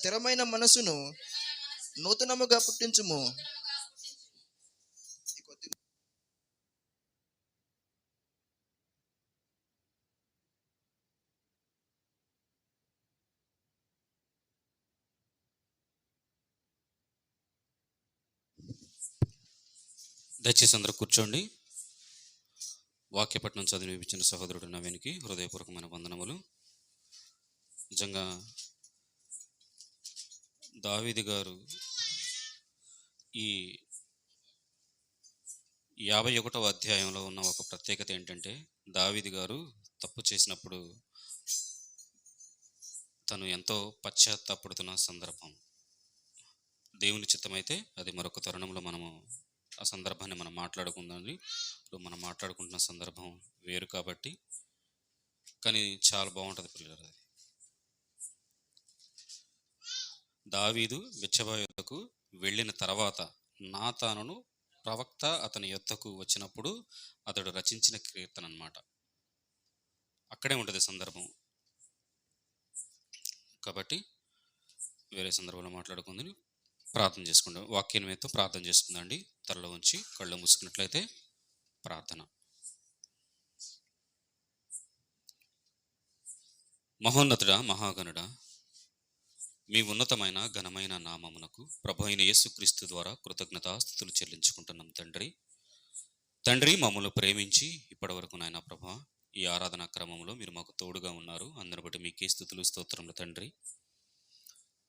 స్థిరమైన మనసును నూతనముగా పుట్టించుము. దయచేసి అందరూ కూర్చోండి. వాక్యపట్నం చదివిపించిన సహోదరుడు నవీన్కి హృదయపూర్వకమైన వందనములు. నిజంగా దావీదు గారు ఈ 51వ అధ్యాయంలో ఉన్న ఒక ప్రత్యేకత ఏంటంటే, దావీదు గారు తప్పు చేసినప్పుడు తను ఎంతో పశ్చాత్తాపడుతున్న సందర్భం. దేవుని చిత్తమైతే అది మరొక తరుణంలో మనము ఆ సందర్భాన్ని మనం మాట్లాడుకుందాండి. ఇప్పుడు మనం మాట్లాడుకుంటున్న సందర్భం వేరు కాబట్టి, కానీ చాలా బాగుంటుంది పిల్లలు. అది దావీదు బెత్షెబా యొద్దకు వెళ్ళిన తర్వాత నాతానును ప్రవక్త అతని యొద్దకు వచ్చినప్పుడు అతడు రచించిన కీర్తన అన్నమాట. అక్కడే ఉంటుంది సందర్భం. కాబట్టి వేరే సందర్భంలో మాట్లాడుకుందని ప్రార్థన చేసుకుందాం. వాక్యం మీద ప్రార్థన చేసుకుందండి. తలలో ఉంచి కళ్ళు మూసుకున్నట్లయితే ప్రార్థన. మహోన్నతుడా, మహాగణుడా, మీ ఉన్నతమైన ఘనమైన నామమునకు ప్రభు అయిన యేసుక్రీస్తు ద్వారా కృతజ్ఞతాస్తుతులు చెల్లించుకుంటున్నాం తండ్రి. తండ్రి, మమ్మల్ని ప్రేమించి ఇప్పటి వరకు నాయన ప్రభా ఈ ఆరాధనా క్రమంలో మీరు మాకు తోడుగా ఉన్నారు. అందరిని బట్టి మీకే స్తుతులు స్తోత్రములు తండ్రి.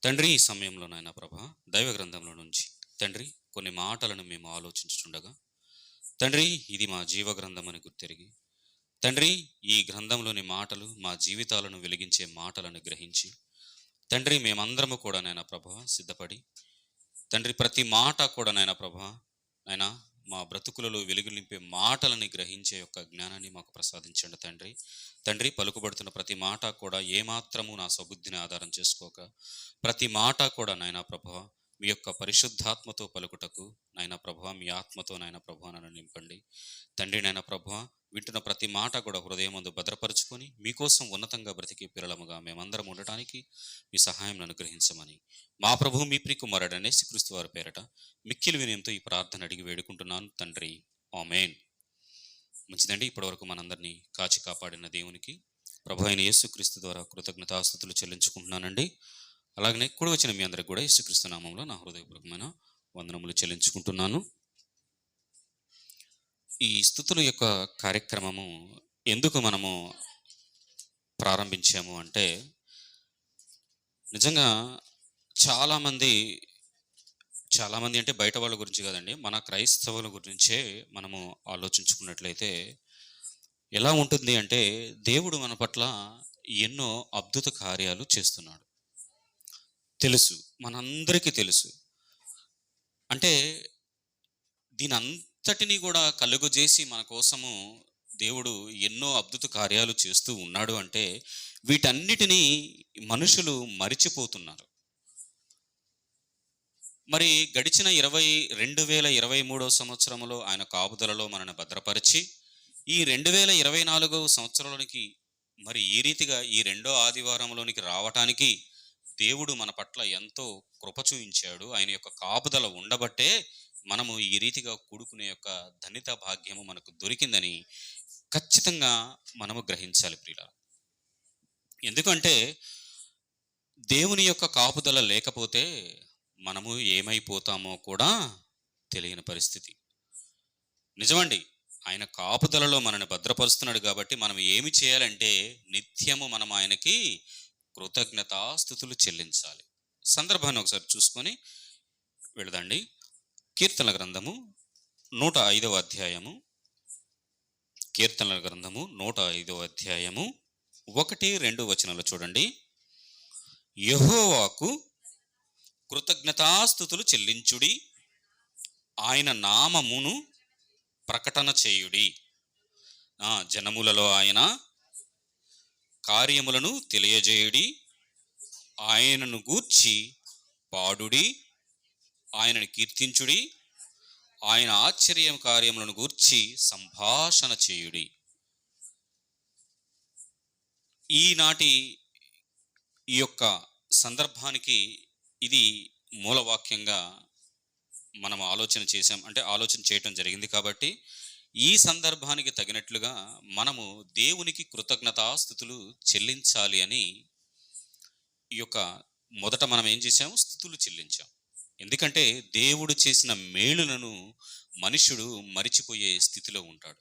తండ్రి, ఈ సమయంలో నాయన ప్రభా దైవ గ్రంథంలో నుంచి తండ్రి కొన్ని మాటలను మేము ఆలోచించుచుండగా తండ్రి ఇది మా జీవ గ్రంథం అని గుర్తెరిగి తండ్రి ఈ గ్రంథంలోని మాటలు మా జీవితాలను వెలిగించే మాటలను గ్రహించి తండ్రి మేమందరము కూడా నాయన ప్రభా సిద్ధపడి తండ్రి ప్రతి మాట కూడా నాయన ప్రభా నాయన మా బ్రతుకులలో వెలుగు నింపే మాటలని గ్రహించే యొక్క జ్ఞానాన్ని మాకు ప్రసాదించండి తండ్రి. తండ్రి, పలుకుబడుతున్న ప్రతి మాట కూడా ఏమాత్రము నా స్వబుద్ధిని ఆధారం చేసుకోక ప్రతి మాట కూడా నాయన ప్రభువా మీ యొక్క పరిశుద్ధాత్మతో పలుకుటకు నాయన ప్రభువా మీ ఆత్మతో నాయన ప్రభువా నన్ను నింపండి తండ్రి. నాయన ప్రభువా వింటున్న ప్రతి మాట కూడా హృదయమందు భద్రపరుచుకొని మీకోసం ఉన్నతంగా బ్రతికి పిల్లలముగా మేమందరం ఉండటానికి మీ సహాయం అనుగ్రహించమని మా ప్రభు మీ ప్రియకుమారుడు యేసుక్రీస్తు వారి పేరట మిక్కిలి వినయంతో ఈ ప్రార్థన అడిగి వేడుకుంటున్నాను తండ్రి. ఆమేన్. మంచిదండి. ఇప్పటివరకు మనందరినీ కాచి కాపాడిన దేవునికి ప్రభు అయిన యేసుక్రీస్తు ద్వారా కృతజ్ఞతాస్తుతులు చెల్లించుకుంటున్నానండి. అలాగనే కూడా వచ్చిన మీ అందరికి కూడా యేసుక్రీస్తు నామంలో నా హృదయపూర్వకమైన వందనములు చెల్లించుకుంటున్నాను. ఈ స్తుతుల యొక్క కార్యక్రమము ఎందుకు మనము ప్రారంభించాము అంటే, నిజంగా చాలామంది అంటే బయట వాళ్ళ గురించి కాదండి, మన క్రైస్తవుల గురించే మనము ఆలోచించుకున్నట్లయితే ఎలా ఉంటుంది అంటే, దేవుడు మన పట్ల ఎన్నో అద్భుత కార్యాలు చేస్తున్నాడు. తెలుసు, మనందరికీ తెలుసు. అంటే దీని అంతటినీ కూడా కలుగజేసి మన కోసము దేవుడు ఎన్నో అద్భుత కార్యాలు చేస్తూ ఉన్నాడు అంటే వీటన్నిటినీ మనుషులు మరిచిపోతున్నారు. మరి గడిచిన 2023 సంవత్సరంలో ఆయన కాపుదలలో మనల్ని భద్రపరిచి ఈ 2024 సంవత్సరంలోనికి మరి ఈ రీతిగా ఈ రెండో ఆదివారంలోనికి రావటానికి దేవుడు మన పట్ల ఎంతో కృప చూయించాడు. ఆయన యొక్క కాపుదల ఉండబట్టే మనము ఈ రీతిగా కూడుకునే యొక్క ధన్యత భాగ్యము మనకు దొరికిందని ఖచ్చితంగా మనము గ్రహించాలి ప్రియుల. ఎందుకంటే దేవుని యొక్క కాపుదల లేకపోతే మనము ఏమైపోతామో కూడా తెలియని పరిస్థితి. నిజమండి, ఆయన కాపుదలలో మనల్ని భద్రపరుస్తున్నాడు కాబట్టి మనం ఏమి చేయాలంటే నిత్యము మనం ఆయనకి కృతజ్ఞతాస్తుతులు చెల్లించాలి. సందర్భాన్ని ఒకసారి చూసుకొని వెళదండి. కీర్తనల గ్రంథము 105వ అధ్యాయము, కీర్తనల గ్రంథము 105వ అధ్యాయము 1-2 వచనాలు చూడండి. యెహోవాకు కృతజ్ఞతాస్తుతులు చెల్లించుడి, ఆయన నామమును ప్రకటన చేయుడి, జనములలో ఆయన కార్యములను తెలియజేయుడి, ఆయనను గూర్చి పాడుడి, ఆయనను కీర్తించుడి, ఆయన ఆశ్చర్య కార్యములను గూర్చి సంభాషణ చేయుడి. ఈనాటి ఈ యొక్క సందర్భానికి ఇది మూలవాక్యంగా మనం ఆలోచన చేయటం జరిగింది. కాబట్టి ఈ సందర్భానికి తగినట్లుగా మనము దేవునికి కృతజ్ఞతాస్థుతులు చెల్లించాలి అని ఈ యొక్క మొదట మనం ఏం చేసాము? స్థుతులు చెల్లించాం. ఎందుకంటే దేవుడు చేసిన మేలులను మనుష్యుడు మరిచిపోయే స్థితిలో ఉంటాడు.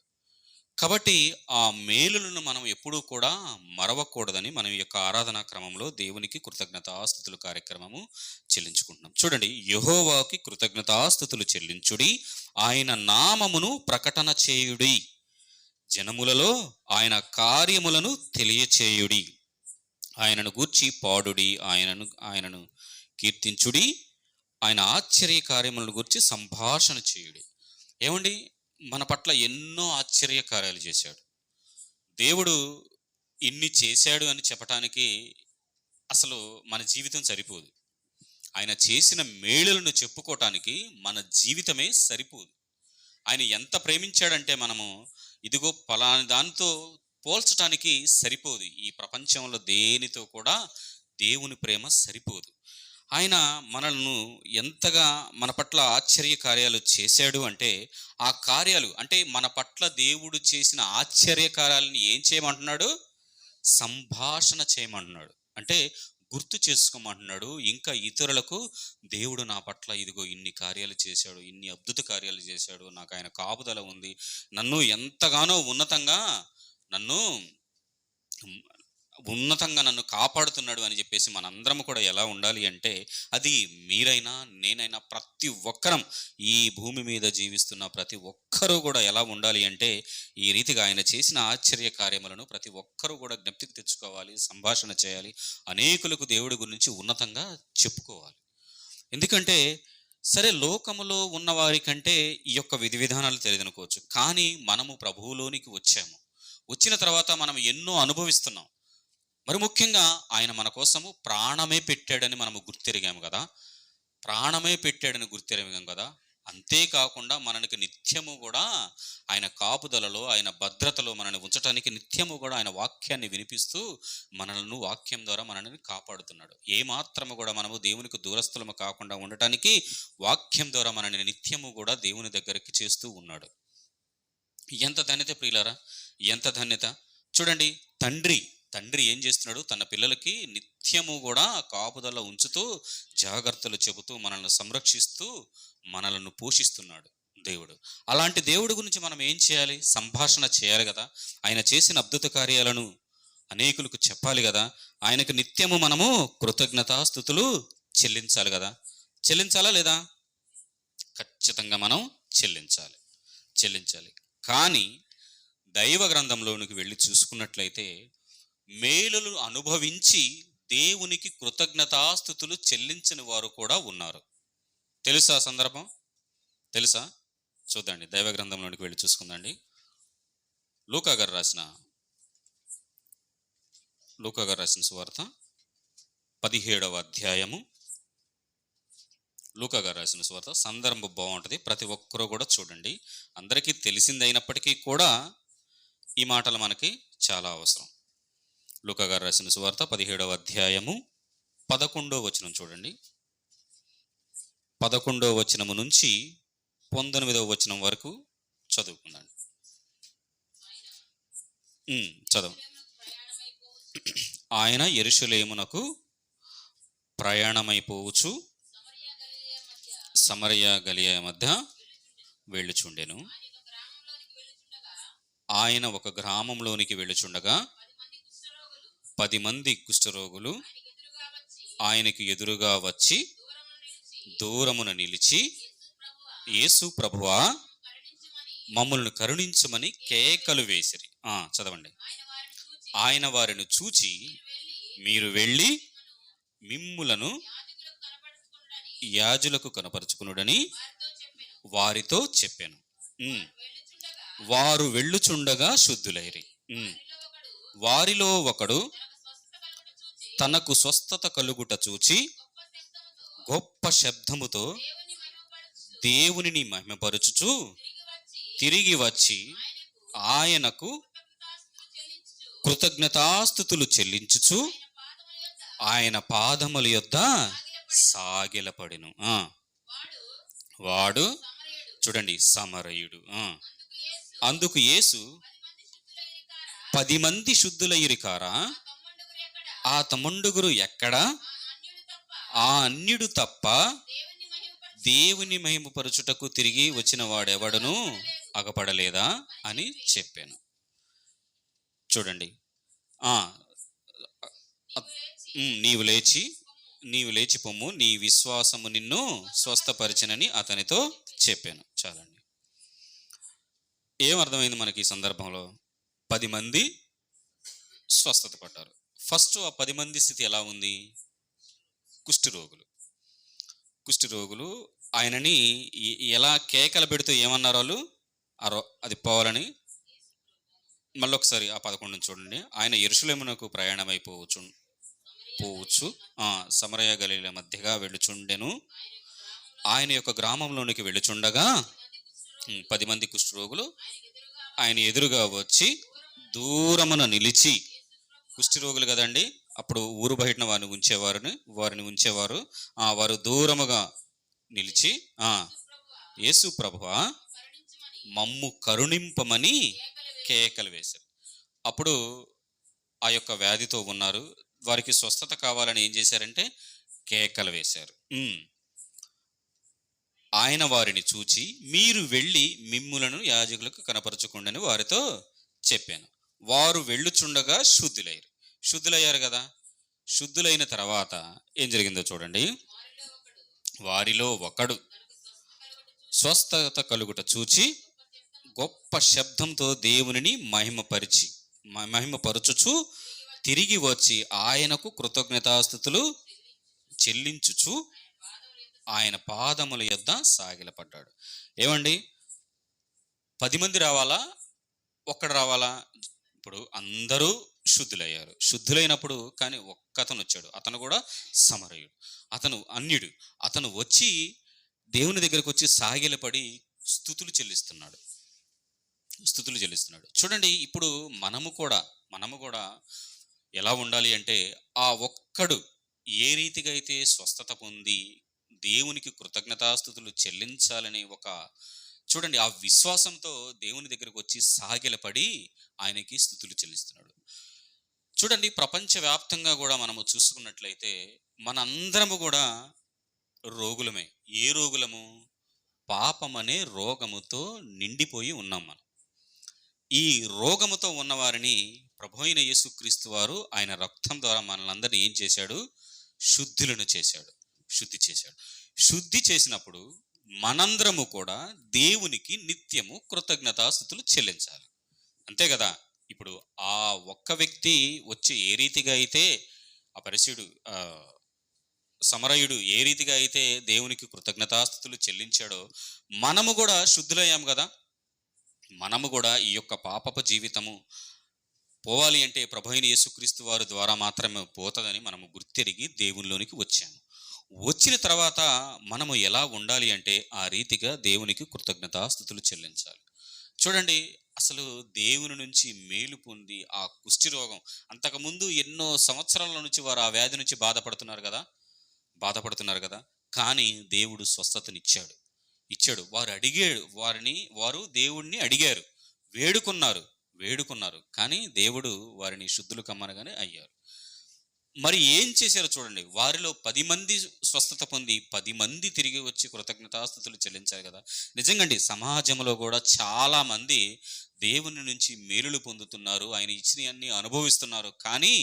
కాబట్టి ఆ మేలులను మనం ఎప్పుడూ కూడా మరవకూడదని మనం ఈ యొక్క ఆరాధనా క్రమంలో దేవునికి కృతజ్ఞతాస్థుతులు కార్యక్రమము చెల్లించుకుంటున్నాం. చూడండి, యెహోవాకి కృతజ్ఞతాస్థుతులు చెల్లించుడి, ఆయన నామమును ప్రకటన చేయుడి, జనములలో ఆయన కార్యములను తెలియచేయుడి, ఆయనను గూర్చి పాడుడి, ఆయనను కీర్తించుడి, ఆయన ఆశ్చర్య కార్యములను గురించి సంభాషణ చేయుడి. ఏమండి, మన పట్ల ఎన్నో ఆశ్చర్య కార్యాలు చేశాడు దేవుడు. ఇన్ని చేశాడు అని చెప్పటానికి అసలు మన జీవితం సరిపోదు. ఆయన చేసిన మేలులను చెప్పుకోవటానికి మన జీవితమే సరిపోదు. ఆయన ఎంత ప్రేమించాడంటే మనము ఇదిగో పలాని దానితో పోల్చటానికి సరిపోదు. ఈ ప్రపంచంలో దేనితో కూడా దేవుని ప్రేమ సరిపోదు. ఆయన మనల్ని ఎంతగా మన పట్ల ఆశ్చర్య కార్యాలు చేశాడు అంటే, ఆ కార్యాలు అంటే మన పట్ల దేవుడు చేసిన ఆశ్చర్య కార్యాలను ఏం చేయమంటున్నాడు? సంభాషణ చేయమంటున్నాడు. అంటే గుర్తు చేసుకోమంటున్నాడు. ఇంకా ఇతరులకు దేవుడు నా పట్ల ఇదిగో ఇన్ని కార్యాలు చేశాడు, ఇన్ని అద్భుత కార్యాలు చేశాడు, నాకు ఆయన కాపుదల ఉంది, నన్ను ఎంతగానో ఉన్నతంగా నన్ను కాపాడుతున్నాడు అని చెప్పేసి మనందరం కూడా ఎలా ఉండాలి అంటే, అది మీరైనా నేనైనా ప్రతి ఒక్కరం ఈ భూమి మీద జీవిస్తున్న ప్రతి ఒక్కరూ కూడా ఎలా ఉండాలి అంటే, ఈ రీతిగా ఆయన చేసిన ఆశ్చర్య కార్యములను ప్రతి ఒక్కరూ కూడా జ్ఞప్తికి తెచ్చుకోవాలి, సంభాషణ చేయాలి, అనేకులకు దేవుడి గురించి ఉన్నతంగా చెప్పుకోవాలి. ఎందుకంటే సరే, లోకములో ఉన్నవారి కంటే ఈ యొక్క విధి విధానాలు తెలియదనుకోవచ్చు, కానీ మనము ప్రభువులోనికి వచ్చిన తర్వాత మనం ఎన్నో అనుభవిస్తున్నాం. మరి ముఖ్యంగా ఆయన మన కోసము ప్రాణమే పెట్టాడని మనము గుర్తెరిగాము కదా. అంతేకాకుండా మనకి నిత్యము కూడా ఆయన కాపుదలలో, ఆయన భద్రతలో మనల్ని ఉంచటానికి నిత్యము కూడా ఆయన వాక్యాన్ని వినిపిస్తూ మనల్ని వాక్యం ద్వారా మనల్ని కాపాడుతున్నాడు. ఏమాత్రము కూడా మనము దేవునికి దూరస్థులము కాకుండా ఉండటానికి వాక్యం ద్వారా మనల్ని నిత్యము కూడా దేవుని దగ్గరికి చేస్తూ ఉన్నాడు. ఎంత ధన్యత ప్రియులారా, ఎంత ధన్యత! చూడండి, తండ్రి ఏం చేస్తున్నాడు? తన పిల్లలకి నిత్యము కూడా కాపుదల ఉంచుతూ, జాగ్రత్తలు చెబుతూ, మనల్ని సంరక్షిస్తూ, మనల్ని పోషిస్తున్నాడు దేవుడు. అలాంటి దేవుడి గురించి మనం ఏం చేయాలి? సంభాషణ చేయాలి కదా. ఆయన చేసిన అద్భుత కార్యాలను అనేకులకు చెప్పాలి కదా. ఆయనకు నిత్యము మనము కృతజ్ఞతాస్తుతులు చెల్లించాలి కదా. చెల్లించాలా లేదా? ఖచ్చితంగా మనం చెల్లించాలి. కానీ దైవ గ్రంథంలోనికి వెళ్ళి చూసుకున్నట్లయితే, మేలులు అనుభవించి దేవునికి కృతజ్ఞతాస్తుతులు చెల్లించని వారు కూడా ఉన్నారు. తెలుసా సందర్భం? తెలుసా? చూద్దండి, దైవ గ్రంథంలోనికి వెళ్ళి చూసుకుందండి. లూకా గారు రాసిన సువార్త 17వ అధ్యాయము. లూకా గారు రాసిన సువార్త సందర్భం బాగుంటుంది, ప్రతి ఒక్కరూ కూడా చూడండి. అందరికీ తెలిసిందైనప్పటికీ కూడా ఈ మాటలు మనకి చాలా అవసరం. లూకా గారు రాసిన సువార్త 17వ అధ్యాయము 11వ వచనం చూడండి. 11వ వచనము నుంచి 19వ వచనం వరకు చదువుకుందండి. చదువు. ఆయన యెరూషలేమునకు ప్రయాణమైపోవచ్చు సమరయ గలిలయ మధ్య వెళ్ళుచుండెను. ఆయన ఒక గ్రామంలోనికి వెళ్ళుచుండగా 10 మంది కుష్ఠరోగులు ఆయనకి ఎదురుగా వచ్చి దూరమున నిలిచి, యేసు ప్రభువా, మమ్మల్ని కరుణించమని కేకలు వేసిరి. చదవండి. ఆయన వారిని చూచి, మీరు వెళ్ళి మిమ్ములను యాజులకు కనపరుచుకునుడని వారితో చెప్పాను. వారు వెళ్ళుచుండగా శుద్ధులైరి. వారిలో ఒకడు తనకు స్వస్థత కలుగుట చూచి గొప్ప శబ్దముతో దేవునిని మహిమపరచుచు తిరిగి వచ్చి ఆయనకు కృతజ్ఞతాస్తుతులు చెల్లించుచు ఆయన పాదముల యొద్ద సాగిలపడెను. వాడు చూడండి సమరయుడు. అందుకు యేసు 10 మంది శుద్ధులైరి కారా, ఆ తమ్ముండుగురు ఎక్కడ, ఆ అన్యుడు తప్ప దేవుని మహిమపరచుటకు తిరిగి వచ్చిన వాడెవడను అగపడలేదా అని చెప్పాను. చూడండి, నీవు లేచి పొమ్ము, నీ విశ్వాసము నిన్ను స్వస్థపరిచినని అతనితో చెప్పాను. చాలండి. ఏమర్థమైంది మనకి ఈ సందర్భంలో? 10 మంది స్వస్థత పడ్డారు. ఫస్ట్ ఆ 10 మంది స్థితి ఎలా ఉంది? కుష్ఠరోగులు ఆయనని ఎలా కేకలు పెడుతూ ఏమన్నారు వాళ్ళు? అది పోవాలని. మళ్ళీ ఒకసారి ఆ 11 చూడండి. ఆయన యెరూషలేమునకు ప్రయాణమైపోవచ్చు సమరయ గలీల మధ్యగా వెళ్ళుచుండెను. ఆయన యొక్క గ్రామంలోనికి వెళ్ళుచుండగా 10 మంది కుష్ఠరోగులు ఆయన ఎదురుగా వచ్చి దూరమున నిలిచి, కుష్ఠరోగులు కదండి, అప్పుడు ఊరు బయటన వారిని ఉంచేవారు. వారు దూరముగా నిలిచి, యేసు ప్రభువా మమ్ము కరుణింపమని కేకలు వేశారు. అప్పుడు ఆ యొక్క వ్యాధితో ఉన్నారు, వారికి స్వస్థత కావాలని ఏం చేశారంటే కేకలు వేశారు. ఆయన వారిని చూచి, మీరు వెళ్ళి మిమ్ములను యాజకులకు కనపరచుకోండి వారితో చెప్పాను. వారు వెళ్ళుచుండగా శుద్ధులయ్యారు కదా. శుద్ధులైన తర్వాత ఏం జరిగిందో చూడండి. వారిలో ఒకడు స్వస్థత కలుగుట చూచి గొప్ప శబ్దంతో దేవునిని మహిమపరచుచు తిరిగి వచ్చి ఆయనకు కృతజ్ఞతాస్తుతులు చెల్లించుచు ఆయన పాదముల యొద్ద సాగిలపడ్డాడు. ఏమండి, 10 మంది రావాలా, ఒక్కడు రావాలా? ఇప్పుడు అందరూ శుద్ధులయ్యారు. శుద్ధులైనప్పుడు కానీ ఒక్కతను వచ్చాడు, అతను కూడా సమరయుడు, అతను అన్యుడు. అతను వచ్చి దేవుని దగ్గరకు వచ్చి సాగిలపడి స్తుతులు చెల్లిస్తున్నాడు. చూడండి, ఇప్పుడు మనము కూడా ఎలా ఉండాలి అంటే, ఆ ఒక్కడు ఏ రీతిగా అయితే స్వస్థత పొంది దేవునికి కృతజ్ఞతాస్తుతులు చెల్లించాలని చూడండి, ఆ విశ్వాసంతో దేవుని దగ్గరకు వచ్చి సాగిలపడి ఆయనకి స్తుతులు చెల్లిస్తున్నాడు. చూడండి, ప్రపంచవ్యాప్తంగా కూడా మనము చూసుకున్నట్లయితే మనందరము కూడా రోగులమే. ఏ రోగులము? పాపమనే రోగముతో నిండిపోయి ఉన్నాం మనం. ఈ రోగముతో ఉన్నవారిని ప్రభువైన యేసుక్రీస్తు వారు ఆయన రక్తం ద్వారా మనలందరినీ ఏం చేశాడు? శుద్ధి చేశాడు. శుద్ధి చేసినప్పుడు మనందరము కూడా దేవునికి నిత్యము కృతజ్ఞతాస్తుతులు చెల్లించాలి. అంతే కదా. ఇప్పుడు ఆ ఒక్క వ్యక్తి వచ్చి ఏ రీతిగా అయితే ఆ పరిశుడు సమరయుడు ఏ రీతిగా అయితే దేవునికి కృతజ్ఞతాస్తుతులు చెల్లించాడో, మనము కూడా శుద్ధులయ్యాము కదా. మనము కూడా ఈ యొక్క పాపపు జీవితము పోవాలి అంటే ప్రభువైన యేసుక్రీస్తు వారి ద్వారా మాత్రమే పోతుందని మనము గుర్తెరిగి దేవునిలోనికి వచ్చాము. వచ్చిన తర్వాత మనము ఎలా ఉండాలి అంటే ఆ రీతిగా దేవునికి కృతజ్ఞతాస్తుతులు చెల్లించాలి. చూడండి, అసలు దేవుని నుంచి మేలు పొంది ఆ కుష్టి రోగం, అంతకుముందు ఎన్నో సంవత్సరాల నుంచి వారు ఆ వ్యాధి నుంచి బాధపడుతున్నారు కదా. కానీ దేవుడు స్వస్థతనిచ్చాడు. వారు దేవుణ్ణి అడిగారు, వేడుకున్నారు, కానీ దేవుడు వారిని శుద్ధులు కమ్మనగానే అయ్యారు. మరి ఏం చేశారో చూడండి. వారిలో 10 మంది స్వస్థత పొంది 10 మంది తిరిగి వచ్చి కృతజ్ఞతాస్తుతులు చెల్లించారు కదా. నిజంగా అండి, సమాజంలో కూడా చాలా మంది దేవుని నుంచి మేలులు పొందుతున్నారు, ఆయన ఇచ్చినవన్నీ అనుభవిస్తున్నారు, కానీ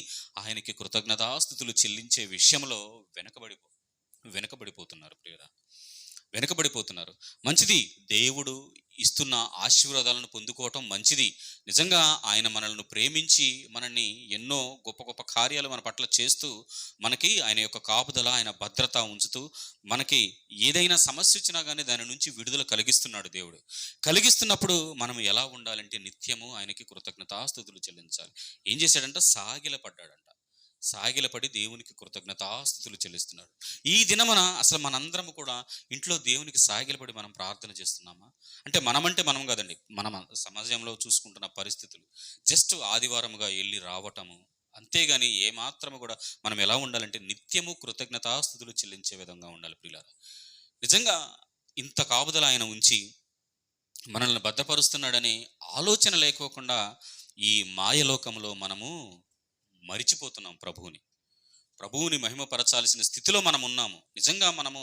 ఆయనకి కృతజ్ఞతాస్తుతులు చెల్లించే విషయంలో వెనకబడిపోతున్నారు. మంచిది, దేవుడు ఇస్తున్న ఆశీర్వాదాలను పొందుకోవటం మంచిది. నిజంగా ఆయన మనల్ని ప్రేమించి మనల్ని ఎన్నో గొప్ప గొప్ప కార్యాలు మన పట్ల చేస్తూ, మనకి ఆయన యొక్క కాపుదల, ఆయన భద్రత ఉంచుతూ, మనకి ఏదైనా సమస్య వచ్చినా కానీ దాని నుంచి విడుదల కలిగిస్తున్నాడు దేవుడు. కలిగిస్తున్నప్పుడు మనం ఎలా ఉండాలంటే నిత్యము ఆయనకి కృతజ్ఞతాస్తుతులు చెల్లించాలి. ఏం చేశాడంట? సాగిలపడి దేవునికి కృతజ్ఞతాస్తుతులు చెల్లిస్తున్నాడు. ఈ దినమున అసలు మనందరము కూడా ఇంట్లో దేవునికి సాగిలపడి మనం ప్రార్థన చేస్తున్నామా అంటే, మనం కాదండి, మన సమాజంలో చూసుకుంటున్న పరిస్థితులు, జస్ట్ ఆదివారముగా వెళ్ళి రావటము, అంతేగాని ఏమాత్రము కూడా మనం ఎలా ఉండాలంటే నిత్యము కృతజ్ఞతాస్థుతులు చెల్లించే విధంగా ఉండాలి ప్రియులారా. నిజంగా ఇంత కాపుదల ఆయన ఉంచి మనల్ని భద్రపరుస్తున్నాడని ఆలోచన లేకోకుండా ఈ మాయలోకంలో మనము మరిచిపోతున్నాం ప్రభువుని మహిమపరచాల్సిన స్థితిలో మనం ఉన్నాము. నిజంగా మనము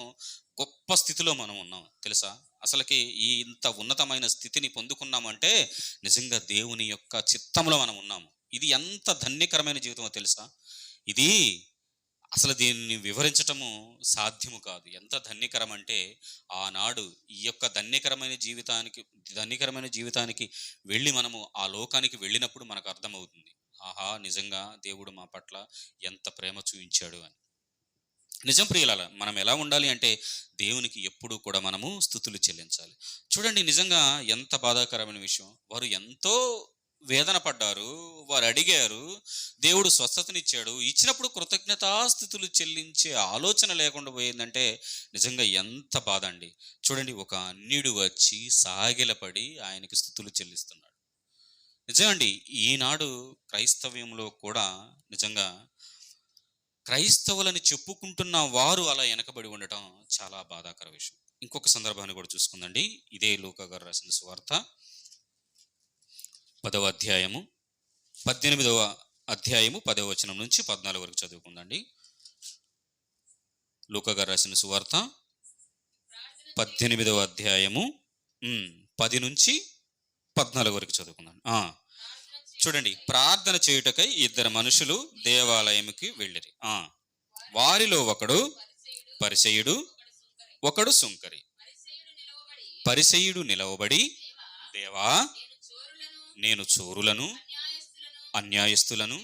గొప్ప స్థితిలో మనం ఉన్నాం తెలుసా. అసలుకి ఈ ఇంత ఉన్నతమైన స్థితిని పొందుకున్నామంటే నిజంగా దేవుని యొక్క చిత్తంలో మనం ఉన్నాము. ఇది ఎంత ధన్యకరమైన జీవితమో తెలుసా. ఇది అసలు దీన్ని వివరించటము సాధ్యము కాదు. ఎంత ధన్యకరం అంటే ఆనాడు ఈ యొక్క ధన్యకరమైన జీవితానికి వెళ్ళి మనము ఆ లోకానికి వెళ్ళినప్పుడు మనకు అర్థమవుతుంది. ఆహా, నిజంగా దేవుడు మా పట్ల ఎంత ప్రేమ చూపించాడు అని. నిజం ప్రియులారా, మనం ఎలా ఉండాలి అంటే దేవునికి ఎప్పుడూ కూడా మనము స్తుతులు చెల్లించాలి. చూడండి, నిజంగా ఎంత బాధాకరమైన విషయం. వారు ఎంతో వేదన పడ్డారు, వారు అడిగారు, దేవుడు స్వస్థతనిచ్చాడు. ఇచ్చినప్పుడు కృతజ్ఞతాస్థుతులు చెల్లించే ఆలోచన లేకుండా పోయిందంటే నిజంగా ఎంత బాధ అండి. చూడండి, ఒక అన్యుడు వచ్చి సాగిలపడి ఆయనకి స్తుతులు చెల్లిస్తున్నాడు. నిజమండి, ఈనాడు క్రైస్తవ్యంలో కూడా నిజంగా క్రైస్తవులని చెప్పుకుంటున్న వారు అలా వెనకబడి ఉండటం చాలా బాధాకర విషయం. ఇంకొక సందర్భాన్ని కూడా చూసుకుందండి. ఇదే లూకా గారు రాసిన సువార్త 10వ అధ్యాయము 18వ అధ్యాయము 10వ వచనం నుంచి 14 వరకు చదువుకుందండి. లూకా గారు రాసిన సువార్త 18వ అధ్యాయము 10 నుంచి 14 వరకు చదువుకుందాం. చూడండి, ప్రార్థన చేయుటకై 2 మనుషులు దేవాలయంకి వెళ్ళిరి. వారిలో ఒకడు పరిసయ్యుడు, ఒకడు సుంకరి. పరిసయ్యుడు నిలవబడి, దేవా, నేను చోరులను, అన్యాయస్తులను,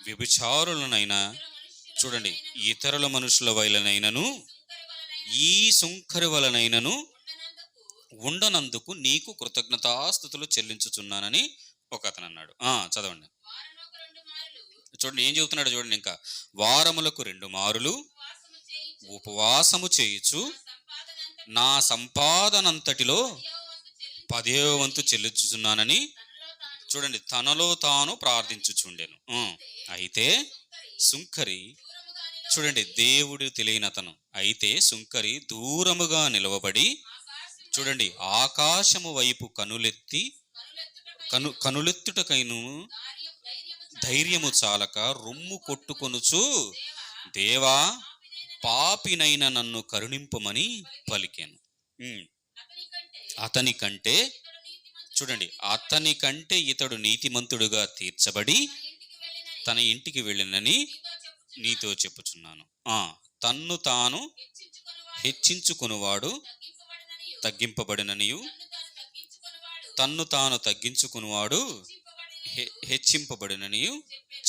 వ్యభిచారులనైనా, చూడండి, ఇతరుల మనుషుల వలనైనను ఈ సుంకరి వలనైనను ఉండనందుకు నీకు కృతజ్ఞతాస్తుతులు చెల్లించుచున్నానని ఒక అతను అన్నాడు. చదవండి. చూడండి ఏం చెబుతున్నాడు. చూడండి, ఇంకా వారములకు 2 మారులు ఉపవాసము చేయుచు నా సంపాదనంతటిలో 10వ వంతు చెల్లించుచున్నానని, చూడండి, తనలో తాను ప్రార్థించుచుండెను. అయితే సుంకరి, చూడండి, దేవుడు తెలియని అతను, అయితే సుంకరి దూరముగా నిలవబడి, చూడండి, ఆకాశము వైపు కనులెత్తుటకైను ధైర్యము చాలక రొమ్ము కొట్టుకొనుచు, దేవా, పాపినైన నన్ను కరుణింపమని పలికాను. అతనికంటే, చూడండి, అతనికంటే ఇతడు నీతిమంతుడుగా తీర్చబడి తన ఇంటికి వెళ్ళినని నీతో చెప్పుచున్నాను. తన్ను తాను హెచ్చించుకునివాడు తగ్గింపబడిననియు, తన్ను తాను తగ్గించుకునివాడు హెచ్చింపబడిననియు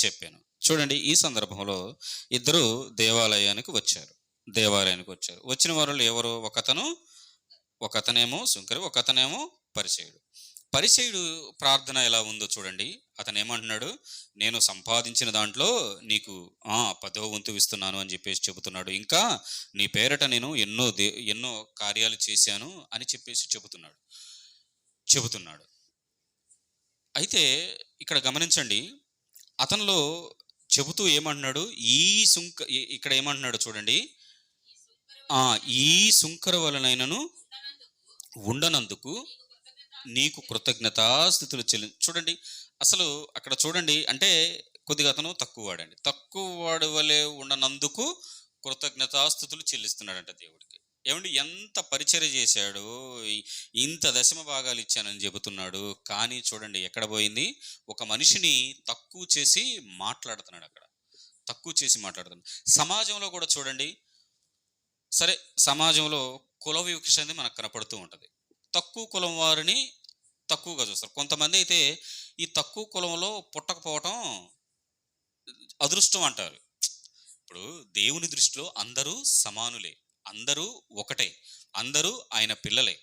చెప్పాను. చూడండి, ఈ సందర్భంలో 2 దేవాలయానికి వచ్చారు. వచ్చిన వారు ఎవరు? ఒకతనేమో సుంకరి, ఒకతనేమో పరిసయ్యుడు ప్రార్థన ఎలా ఉందో చూడండి. అతను ఏమంటున్నాడు? నేను సంపాదించిన దాంట్లో నీకు 10వ వంతు ఇస్తున్నాను అని చెప్పేసి చెబుతున్నాడు. ఇంకా నీ పేరట నేను ఎన్నో కార్యాలు చేశాను అని చెప్పేసి చెబుతున్నాడు. అయితే ఇక్కడ గమనించండి, అతనిలో చెబుతూ ఏమంటున్నాడు? ఇక్కడ ఏమంటున్నాడు చూడండి, ఈ సుంకర వలనైనను ఉండనందుకు నీకు కృతజ్ఞతాస్థుతులు చూడండి, అసలు అక్కడ చూడండి, అంటే కొద్దిగా అతను తక్కువ వాడు వలె ఉండనందుకు కృతజ్ఞతాస్థుతులు చెల్లిస్తున్నాడంట దేవుడికి. ఏమండి, ఎంత పరిచర్య చేశాడు, ఇంత 10వ భాగాలు ఇచ్చానని చెబుతున్నాడు. కానీ చూడండి ఎక్కడ పోయింది? ఒక మనిషిని తక్కువ చేసి మాట్లాడుతున్నాడు. సమాజంలో కూడా చూడండి, సరే, సమాజంలో కుల వివక్ష అనేది మనకు కనపడుతూ ఉంటుంది. తక్కువ కులం వారిని తక్కువగా చూస్తారు. కొంతమంది అయితే ఈ తక్కువ కులంలో పుట్టకపోవటం అదృష్టం అంటారు. ఇప్పుడు దేవుని దృష్టిలో అందరూ సమానులే, అందరూ ఒకటే, అందరూ ఆయన పిల్లలే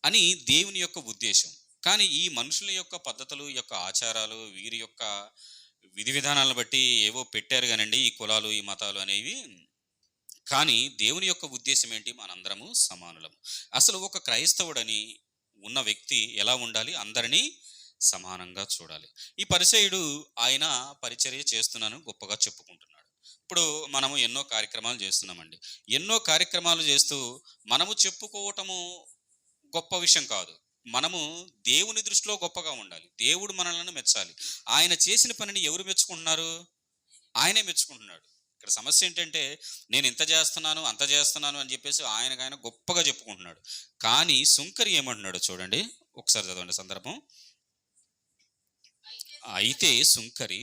అని దేవుని యొక్క ఉద్దేశం. కానీ ఈ మనుషుల యొక్క పద్ధతులు, యొక్క ఆచారాలు, వీరి యొక్క విధి విధానాలను బట్టి ఏవో పెట్టారు కానండి ఈ కులాలు, ఈ మతాలు అనేవి. కానీ దేవుని యొక్క ఉద్దేశం ఏంటి? మనందరము సమానులము. అసలు ఒక క్రైస్తవుడని ఉన్న వ్యక్తి ఎలా ఉండాలి? అందరినీ సమానంగా చూడాలి. ఈ పరిసయ్యుడు ఆయన పరిచర్య చేస్తున్నాను గొప్పగా చెప్పుకుంటున్నాడు. ఇప్పుడు మనము ఎన్నో కార్యక్రమాలు చేస్తున్నామండి. ఎన్నో కార్యక్రమాలు చేస్తూ మనము చెప్పుకోవటము గొప్ప విషయం కాదు. మనము దేవుని దృష్టిలో గొప్పగా ఉండాలి. దేవుడు మనలను మెచ్చాలి. ఆయన చేసిన పనిని ఎవరు మెచ్చుకుంటున్నారు? ఆయనే మెచ్చుకుంటున్నాడు. ఇక్కడ సమస్య ఏంటంటే నేను ఇంత చేస్తున్నాను అంత చేస్తున్నాను అని చెప్పేసి ఆయన గొప్పగా చెప్పుకుంటున్నాడు. కానీ సుంకరి ఏమంటున్నాడు చూడండి, ఒకసారి చదవండి సందర్భం. అయితే సుంకరి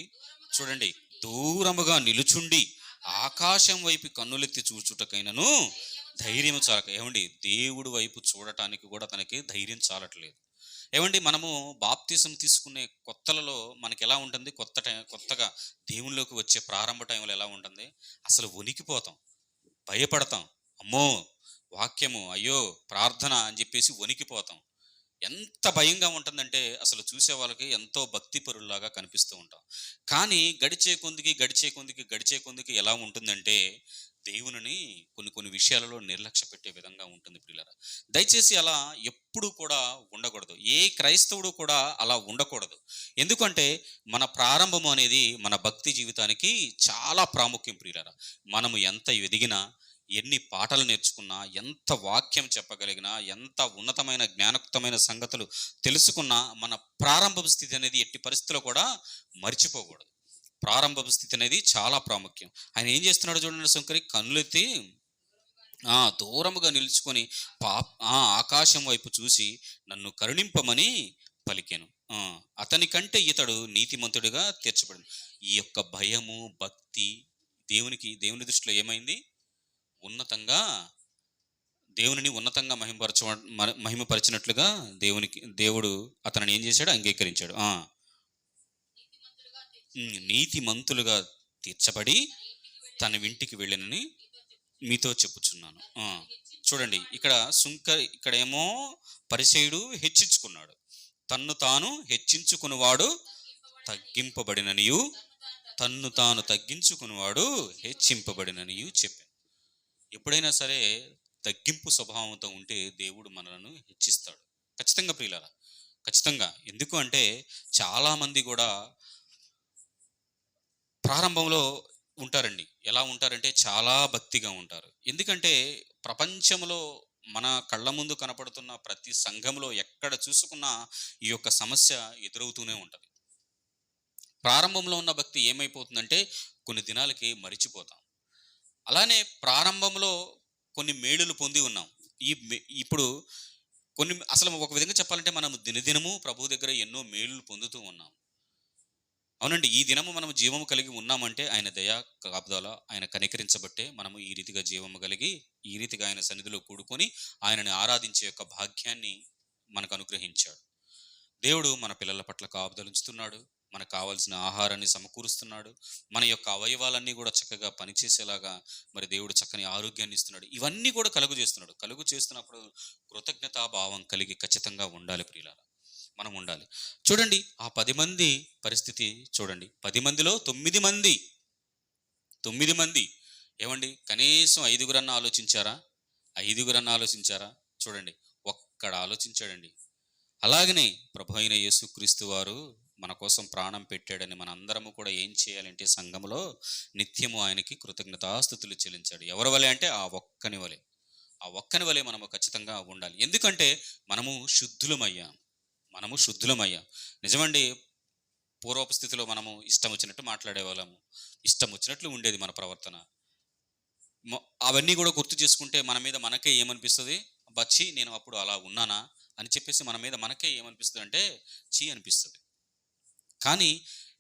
చూడండి, దూరముగా నిలుచుండి ఆకాశం వైపు కన్నులెత్తి చూచుటకైనను ధైర్యం చాలక. ఏమండి, దేవుడు వైపు చూడటానికి కూడా తనకి ధైర్యం చాలట్లేదు. ఏమండి, మనము బాప్తిసం తీసుకునే కొత్తలలో మనకి ఎలా ఉంటుంది? కొత్తగా దేవునిలోకి వచ్చే ప్రారంభ టైంలో ఎలా ఉంటుంది? అసలు వణికిపోతాం, భయపడతాం. అమ్మో వాక్యము, అయ్యో ప్రార్థన అని చెప్పేసి వణికిపోతాం. ఎంత భయంగా ఉంటుందంటే అసలు చూసే వాళ్ళకి ఎంతో భక్తి పరుల్లాగా కనిపిస్తూ ఉంటాం. కానీ గడిచే కొందికి ఎలా ఉంటుందంటే దేవునిని కొన్ని విషయాలలో నిర్లక్ష్య పెట్టే విధంగా ఉంటుంది ప్రియులారా. దయచేసి అలా ఎప్పుడు కూడా ఉండకూడదు. ఏ క్రైస్తవుడు కూడా అలా ఉండకూడదు. ఎందుకంటే మన ప్రారంభము అనేది మన భక్తి జీవితానికి చాలా ప్రాముఖ్యం ప్రియులారా. మనము ఎంత ఎదిగినా, ఎన్ని పాటలు నేర్చుకున్నా, ఎంత వాక్యం చెప్పగలిగినా, ఎంత ఉన్నతమైన జ్ఞానయుక్తమైన సంగతులు తెలుసుకున్నా, మన ప్రారంభ స్థితి అనేది ఎట్టి పరిస్థితుల్లో కూడా మర్చిపోకూడదు. ప్రారంభ స్థితి అనేది చాలా ప్రాముఖ్యం. ఆయన ఏం చేస్తున్నాడు చూడండి, శంకరి కన్నులెత్తి దూరముగా నిలుచుకొని ఆకాశం వైపు చూసి నన్ను కరుణింపమని పలికాను. అతని కంటే ఇతడు నీతిమంతుడిగా తీర్చబడింది. ఈ యొక్క భయము, భక్తి దేవుని దృష్టిలో ఏమైంది? దేవునిని ఉన్నతంగా మహిమపరిచినట్లుగా దేవుడు అతనిని ఏం చేశాడు? అంగీకరించాడు. నీతిమంతులుగా తీర్చబడి తన ఇంటికి వెళ్ళినని మీతో చెప్పుచున్నాను. చూడండి, ఇక్కడేమో పరిసయ్యుడు హెచ్చించుకున్నాడు. తన్ను తాను హెచ్చించుకునివాడు తగ్గింపబడిననియు, తన్ను తాను తగ్గించుకునివాడు హెచ్చింపబడిననియు చెప్పాను. ఎప్పుడైనా సరే తగ్గింపు స్వభావంతో ఉంటే దేవుడు మనలను హెచ్చిస్తాడు. ఖచ్చితంగా ప్రియులారా, ఖచ్చితంగా. ఎందుకు అంటే చాలామంది కూడా ప్రారంభంలో ఉంటారండి. ఎలా ఉంటారంటే చాలా భక్తిగా ఉంటారు. ఎందుకంటే ప్రపంచంలో మన కళ్ళ ముందు కనపడుతున్న ప్రతి సంఘంలో ఎక్కడ చూసుకున్నా ఈ యొక్క సమస్య ఎదురవుతూనే ఉంటుంది. ప్రారంభంలో ఉన్న భక్తి ఏమైపోతుందంటే కొన్ని దినాలకి మరిచిపోతాం. అలానే ప్రారంభంలో కొన్ని మేలులు పొంది ఉన్నాం. ఇప్పుడు అసలు ఒక విధంగా చెప్పాలంటే మనం దినదినము ప్రభు దగ్గర ఎన్నో మేలులు పొందుతూ ఉన్నాం. అవునండి, ఈ దినము మనం జీవము కలిగి ఉన్నామంటే ఆయన దయా కాపుదల, ఆయన కనికరించబట్టే మనము ఈ రీతిగా జీవము కలిగి ఈ రీతిగా ఆయన సన్నిధిలో కూడుకొని ఆయనని ఆరాధించే యొక్క భాగ్యాన్ని మనకు అనుగ్రహించాడు. దేవుడు మన పిల్లల పట్ల కాపుదలుంచుతున్నాడు. మనకు కావాల్సిన ఆహారాన్ని సమకూరుస్తున్నాడు. మన యొక్క అవయవాలన్నీ కూడా చక్కగా పనిచేసేలాగా మరి దేవుడు చక్కని ఆరోగ్యాన్ని ఇస్తున్నాడు. ఇవన్నీ కూడా కలుగు చేస్తున్నప్పుడు కృతజ్ఞతాభావం కలిగి ఖచ్చితంగా ఉండాలి ప్రియులారా, మనం ఉండాలి. చూడండి, ఆ 10 మంది పరిస్థితి చూడండి. 10 మందిలో 9 మంది ఏమండి, కనీసం 5గురన్నా ఆలోచించారా? చూడండి, ఒక్కడ ఆలోచించాడండి. అలాగనే ప్రభు అయిన యేసుక్రీస్తు వారు మన కోసం ప్రాణం పెట్టాడని మన అందరము కూడా ఏం చేయాలంటే సంఘములో నిత్యము ఆయనకి కృతజ్ఞతాస్తుతులు చెల్లించాడు. ఎవరి వలె అంటే ఆ ఒక్కని వలె మనము ఖచ్చితంగా ఉండాలి. ఎందుకంటే మనము శుద్ధులమయ్యాం. నిజమండి, పూర్వపు స్థితిలో మనము ఇష్టం వచ్చినట్టు మాట్లాడేవాళ్ళము, ఇష్టం వచ్చినట్లు ఉండేది మన ప్రవర్తన. అవన్నీ కూడా గుర్తు చేసుకుంటే మన మీద మనకే ఏమనిపిస్తుంది? బచ్చి నేను అప్పుడు అలా ఉన్నానా అని చెప్పేసి మన మీద మనకే ఏమనిపిస్తుంది అంటే చీ అనిపిస్తుంది. కానీ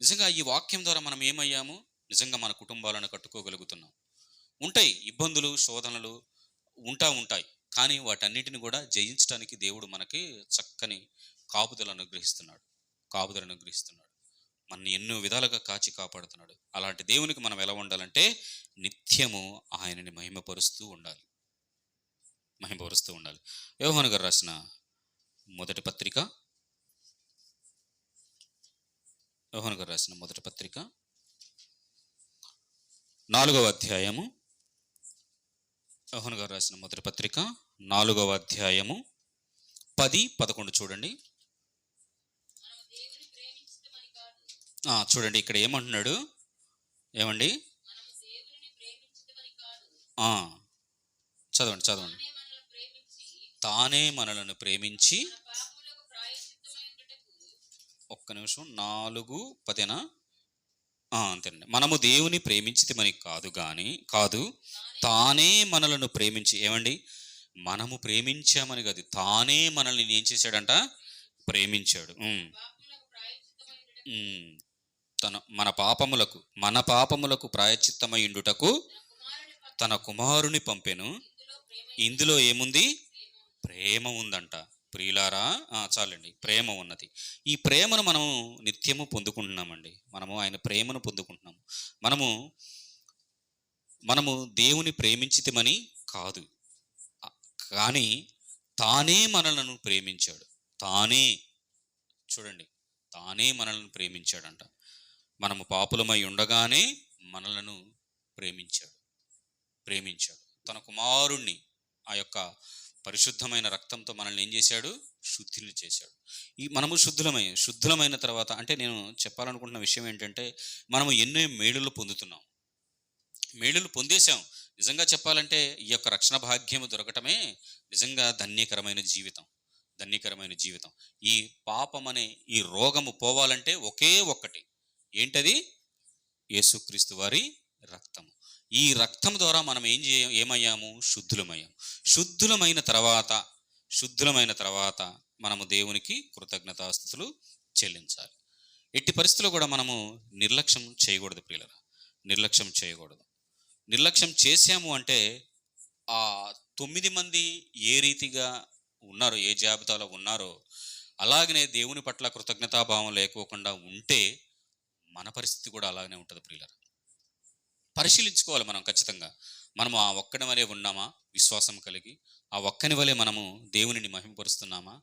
నిజంగా ఈ వాక్యం ద్వారా మనం ఏమయ్యాము? నిజంగా మన కుటుంబాలను కట్టుకోగలుగుతున్నాం. ఉంటాయి ఇబ్బందులు, శోధనలు ఉంటాయి. కానీ వాటన్నిటిని కూడా జయించడానికి దేవుడు మనకి చక్కని కాపుదలను అనుగ్రహిస్తున్నాడు. మనని ఎన్నో విధాలుగా కాచి కాపాడుతున్నాడు. అలాంటి దేవునికి మనం ఎలా ఉండాలంటే నిత్యము ఆయనని మహిమపరుస్తూ ఉండాలి. యోహాను గారు రాసిన మొదటి పత్రిక 4వ అధ్యాయము. యోహాను గారు రాసిన మొదటి పత్రిక 4వ అధ్యాయము 10-11 చూడండి. చూడండి ఇక్కడ ఏమంటున్నాడు, ఏమండి? ఆ, చదవండి చదవండి. తానే మనలను ప్రేమించి, ఒక్క నిమిషం, 4:10. అంతేనండి. మనము దేవుని ప్రేమించితిమని కాదు, తానే మనలను ప్రేమించి, ఏమండి? మనము ప్రేమించామని కాదు, తానే మనల్ని ఏం చేశాడంట? ప్రేమించాడు. ఉమ్. మన పాపములకు ప్రాయశ్చిత్తమయుండుటకు తన కుమారుని పంపెను. ఇందులో ఏముంది? ప్రేమ ఉందంట. ప్రియులారా, చాలండి, ప్రేమ ఉన్నది. ఈ ప్రేమను మనము నిత్యము పొందుకుంటున్నామండి. మనము ఆయన ప్రేమను పొందుకుంటున్నాము. మనము దేవుని ప్రేమించితిమని కాదు, కానీ తానే మనలను ప్రేమించాడు. చూడండి, తానే మనల్ని ప్రేమించాడంట. మనము పాపులమై ఉండగానే మనలను ప్రేమించాడు. తన కుమారుణ్ణి ఆ యొక్క పరిశుద్ధమైన రక్తంతో మనల్ని ఏం చేశాడు? శుద్ధిని చేశాడు. మనము శుద్ధులమైన తర్వాత, అంటే నేను చెప్పాలనుకుంటున్న విషయం ఏంటంటే, మనము ఎన్నో మేలులు పొందుతున్నాం, మేలులు పొందేశాం. నిజంగా చెప్పాలంటే ఈ యొక్క రక్షణ భాగ్యము దొరకటమే నిజంగా ధన్యకరమైన జీవితం. ఈ పాపమనే ఈ రోగము పోవాలంటే ఒకే ఒక్కటి, ఏంటది? యేసుక్రీస్తు వారి రక్తము. ఈ రక్తం ద్వారా మనం ఏమయ్యాము? శుద్ధులమైన తర్వాత మనము దేవునికి కృతజ్ఞతాస్తుతులు చెల్లించాలి. ఎట్టి పరిస్థితుల్లో కూడా మనము నిర్లక్ష్యం చేయకూడదు ప్రియులారా, నిర్లక్ష్యం చేశాము అంటే, ఆ 9 మంది ఏ రీతిగా ఉన్నారో, ఏ జాబితాలో ఉన్నారో, అలాగనే దేవుని పట్ల కృతజ్ఞతాభావం లేకోకుండా ఉంటే మన పరిస్థితి కూడా అలాగనే ఉంటుంది ప్రియులారా. పరిశీలించుకోవాలి మనం ఖచ్చితంగా. మనము ఆ ఒక్కని వలె ఉన్నామా? విశ్వాసం కలిగి ఆ ఒక్కని వలె మనము దేవునిని మహింపరుస్తున్నామా?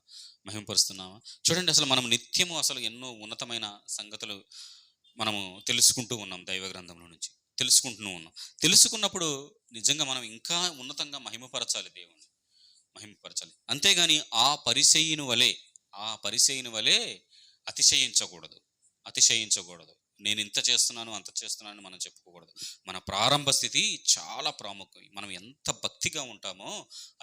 చూడండి, అసలు మనం నిత్యము అసలు ఎన్నో ఉన్నతమైన సంగతులు మనము తెలుసుకుంటూ ఉన్నాం, దైవ గ్రంథంలో నుంచి తెలుసుకున్నప్పుడు నిజంగా మనం ఇంకా ఉన్నతంగా దేవుని మహిమపరచాలి. అంతేగాని ఆ పరిసయ్యుని వలె అతిశయించకూడదు. నేను ఇంత చేస్తున్నాను, అంత చేస్తున్నాను మనం చెప్పుకోకూడదు. మన ప్రారంభ స్థితి చాలా ప్రాముఖ్యం. మనం ఎంత భక్తిగా ఉంటామో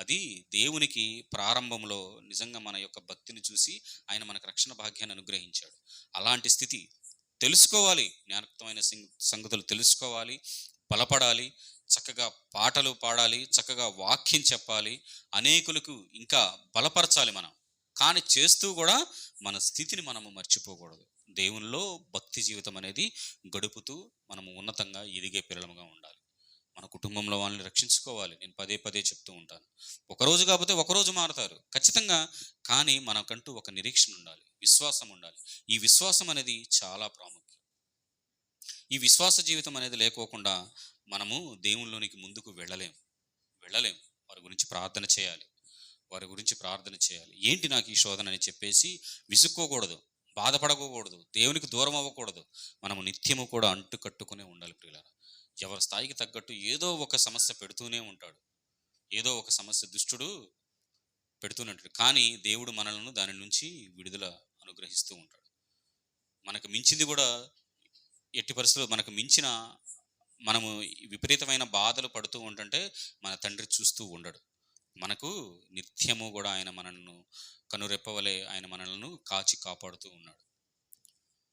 అది దేవునికి ప్రారంభంలో నిజంగా మన యొక్క భక్తిని చూసి ఆయన మనకు రక్షణ భాగ్యాన్ని అనుగ్రహించాడు. అలాంటి స్థితి తెలుసుకోవాలి, జ్ఞానయుక్తమైన సంగతులు తెలుసుకోవాలి, బలపడాలి, చక్కగా పాటలు పాడాలి, చక్కగా వాక్యం చెప్పాలి, అనేకులకు ఇంకా బలపరచాలి మనం. కానీ చేస్తూ కూడా మన స్థితిని మనము మర్చిపోకూడదు. దేవునిలో భక్తి జీవితం అనేది గడుపుతూ మనము ఉన్నతంగా ఎదిగే పిల్లలుగా ఉండాలి. మన కుటుంబంలో వాళ్ళని రక్షించుకోవాలి. నేను పదే చెప్తూ ఉంటాను, ఒకరోజు కాకపోతే ఒకరోజు మారుతారు ఖచ్చితంగా, కానీ మనకంటూ ఒక నిరీక్షణ ఉండాలి, విశ్వాసం ఉండాలి. ఈ విశ్వాసం అనేది చాలా ప్రాముఖ్యం. ఈ విశ్వాస జీవితం అనేది లేకోకుండా మనము దేవునిలోనికి ముందుకు వెళ్ళలేం. వారి గురించి ప్రార్థన చేయాలి. ఏంటి నాకు ఈ శోధన అని చెప్పేసి విసుక్కోకూడదు, బాధపడకూడదు, దేవునికి దూరం అవ్వకూడదు. మనము నిత్యము కూడా అంటుకట్టుకునే ఉండాలి ప్రియులారా. ఎవరి స్థాయికి తగ్గట్టు ఏదో ఒక సమస్య పెడుతూనే ఉంటాడు, ఏదో ఒక సమస్య దుష్టుడు పెడుతూనే ఉంటాడు. కానీ దేవుడు మనలను దాని నుంచి విడుదల అనుగ్రహిస్తూ ఉంటాడు. మనకు మించింది కూడా ఎట్టి పరిస్థితుల్లో మనకు మించిన మనము విపరీతమైన బాధలు పడుతూ ఉంటుంటే మన తండ్రి చూస్తూ ఉండడు. మనకు నిత్యము కూడా ఆయన మనల్ని కనురెప్పవలే ఆయన మనల్ని కాచి కాపాడుతూ ఉన్నాడు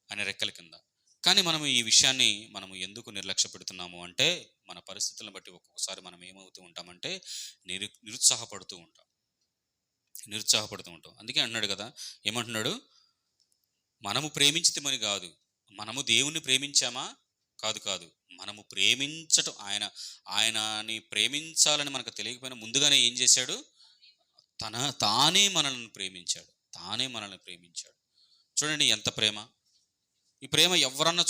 ఆయన రెక్కల కింద. కానీ మనము ఈ విషయాన్ని మనము ఎందుకు నిర్లక్ష్య పెడుతున్నాము అంటే, మన పరిస్థితులను బట్టి ఒక్కొక్కసారి మనం ఏమవుతూ ఉంటామంటే నిరుత్సాహపడుతూ ఉంటాం. అందుకే అంటున్నాడు కదా, ఏమంటున్నాడు? మనము ప్రేమించితమని కాదు, మనము దేవుణ్ణి ప్రేమించామా? కాదు, మనము ప్రేమించటం, ఆయనని ప్రేమించాలని మనకు తెలియకపోయినా ముందుగానే ఏం చేశాడు? తానే మనల్ని ప్రేమించాడు. చూడండి ఎంత ప్రేమ! ఈ ప్రేమ ఎవరైనా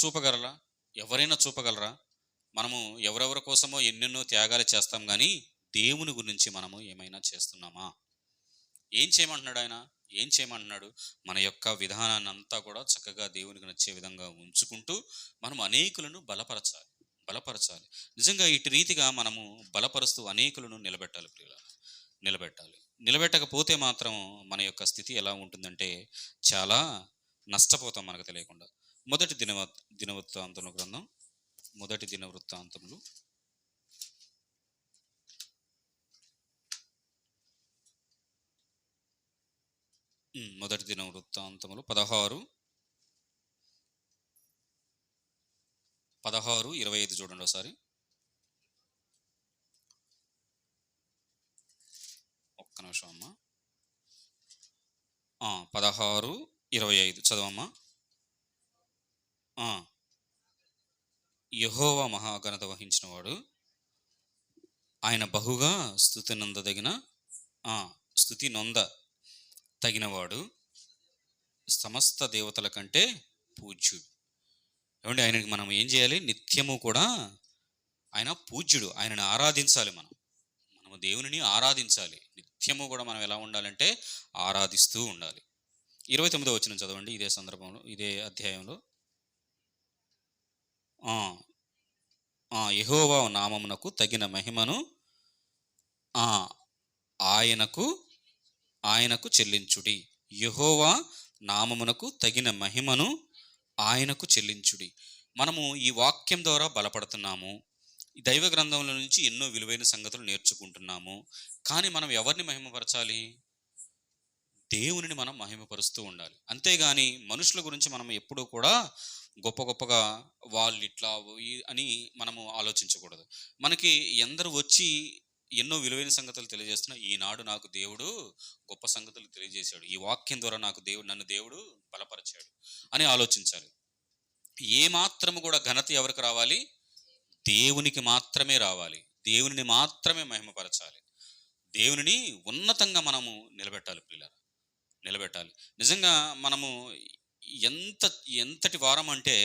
చూపగలరా? మనము ఎవరెవరి కోసమో ఎన్నెన్నో త్యాగాలు చేస్తాం, కానీ దేవుని గురించి మనము ఏమైనా చేస్తున్నామా? ఏం చేయమంటున్నాడు? మన యొక్క విధానాన్ని అంతా కూడా చక్కగా దేవునికి నచ్చే విధంగా ఉంచుకుంటూ మనం అనేకులను బలపరచాలి. నిజంగా ఇటు రీతిగా మనము బలపరుస్తూ అనేకులను నిలబెట్టాలి ప్రియులారా. నిలబెట్టకపోతే మాత్రం మన యొక్క స్థితి ఎలా ఉంటుందంటే చాలా నష్టపోతాం మనకు తెలియకుండా. మొదటి దినవృత్తాంతముల గ్రంథం, మొదటి దినవృత్తాంతములు 16:25 చూడండి ఒకసారి. ఒక్క నిమిషం అమ్మా. 16:25 చదవమ్మా. యెహోవా మహాఘనత వహించిన వాడు, ఆయన బహుగా స్తుతి నొంద తగినవాడు, సమస్త దేవతల కంటే పూజ్యుడు. ఏమంటే ఆయనకి మనం ఏం చేయాలి? నిత్యము కూడా ఆయన పూజ్యుడు, ఆయనను ఆరాధించాలి. మనము దేవునిని ఆరాధించాలి. నిత్యము కూడా మనం ఎలా ఉండాలంటే ఆరాధిస్తూ ఉండాలి. 29వ వచనం చదవండి. ఇదే సందర్భంలో, ఇదే అధ్యాయంలో. యెహోవా నామమునకు తగిన మహిమను ఆయనకు చెల్లించుడి. యెహోవా నామమునకు తగిన మహిమను ఆయనకు చెల్లించుడి. మనము ఈ వాక్యం ద్వారా బలపడుతున్నాము. ఈ దైవ గ్రంథంలో నుంచి ఎన్నో విలువైన సంగతులు నేర్చుకుంటున్నాము. కానీ మనం ఎవరిని మహిమపరచాలి? దేవునిని మనం మహిమపరుస్తూ ఉండాలి. అంతేగాని మనుషుల గురించి మనం ఎప్పుడూ కూడా గొప్పగా వాళ్ళు ఇట్లా అని మనము ఆలోచించకూడదు. మనకి ఎందరు వచ్చి ఎన్నో విలువైన సంగతులు తెలియజేస్తున్నా, ఈనాడు నాకు దేవుడు గొప్ప సంగతులు తెలియజేశాడు, ఈ వాక్యం ద్వారా నన్ను దేవుడు బలపరిచాడు అని ఆలోచించాలి. ఏ మాత్రము కూడా ఘనత ఎవరికి రావాలి? దేవునికి మాత్రమే రావాలి. దేవునిని మాత్రమే మహిమపరచాలి. దేవునిని ఉన్నతంగా మనము నిలబెట్టాలి పిల్లలు, నిలబెట్టాలి. నిజంగా మనము ఎంతటి వారం అంటే,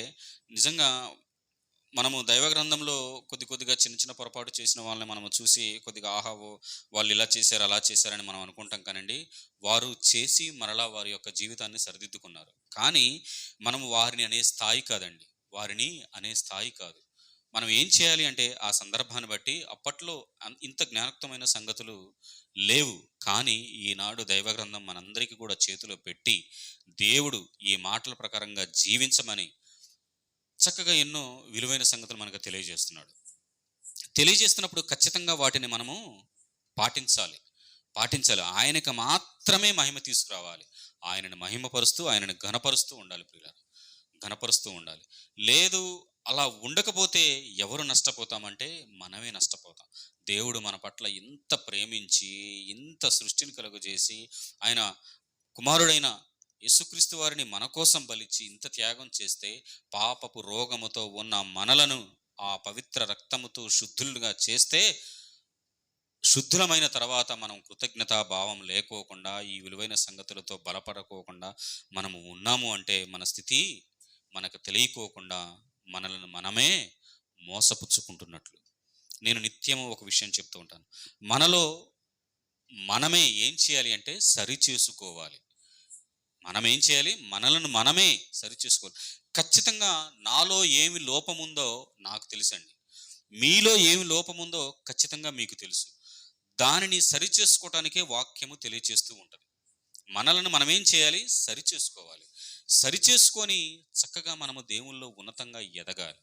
నిజంగా మనము దైవ గ్రంథంలో కొద్దిగా చిన్న పొరపాటు చేసిన వాళ్ళని మనము చూసి కొద్దిగా వాళ్ళు ఇలా చేశారు అలా చేశారని మనం అనుకుంటాం. కానండి, వారు చేసి మరలా వారి యొక్క జీవితాన్ని సరిదిద్దుకున్నారు. కానీ మనము వారిని అనే స్థాయి కాదండి, వారిని అనే స్థాయి కాదు. మనం ఏం చేయాలి అంటే, ఆ సందర్భాన్ని బట్టి, అప్పట్లో ఇంత జ్ఞానోక్తమైన సంగతులు లేవు. కానీ ఈనాడు దైవ గ్రంథం మనందరికీ కూడా చేతిలో పెట్టి, దేవుడు ఈ మాటల ప్రకారంగా జీవించమని చక్కగా ఎన్నో విలువైన సంగతులు మనకు తెలియజేస్తున్నాడు. తెలియజేస్తున్నప్పుడు ఖచ్చితంగా వాటిని మనము పాటించాలి. ఆయనకు మాత్రమే మహిమ తీసుకురావాలి. ఆయనను మహిమపరుస్తూ, ఆయనను ఘనపరుస్తూ ఉండాలి ప్రియులారా, ఘనపరుస్తూ ఉండాలి. లేదు, అలా ఉండకపోతే ఎవరు నష్టపోతామంటే మనమే నష్టపోతాం. దేవుడు మన పట్ల ఇంత ప్రేమించి, ఇంత సృష్టిని కలుగజేసి, ఆయన కుమారుడైన యేసుక్రీస్తు వారిని మన కోసం బలిచ్చి ఇంత త్యాగం చేస్తే, పాపపు రోగముతో ఉన్న మనలను ఆ పవిత్ర రక్తముతో శుద్ధులుగా చేస్తే, శుద్ధులమైన తర్వాత మనం కృతజ్ఞతా భావం లేకోకుండా, ఈ విలువైన సంగతులతో బలపడకోకుండా మనము ఉన్నాము అంటే, మన స్థితి మనకు తెలియకోకుండా మనల్ని మనమే మోసపుచ్చుకుంటున్నట్లు. నేను నిత్యము ఒక విషయం చెప్తూ ఉంటాను. మనమే ఏం చేయాలి అంటే సరి చేసుకోవాలి. మనం ఏం చేయాలి? మనలను మనమే సరి చేసుకోవాలి. ఖచ్చితంగా నాలో ఏమి లోపముందో నాకు తెలుసండి, మీలో ఏమి లోపముందో ఖచ్చితంగా మీకు తెలుసు. దానిని సరి చేసుకోవటానికే వాక్యము తెలియచేస్తూ ఉంటుంది. మనలను మనం ఏం చేయాలి? సరి చేసుకోవాలి. సరి చేసుకొని చక్కగా మనము దేవుల్లో ఉన్నతంగా ఎదగాలి.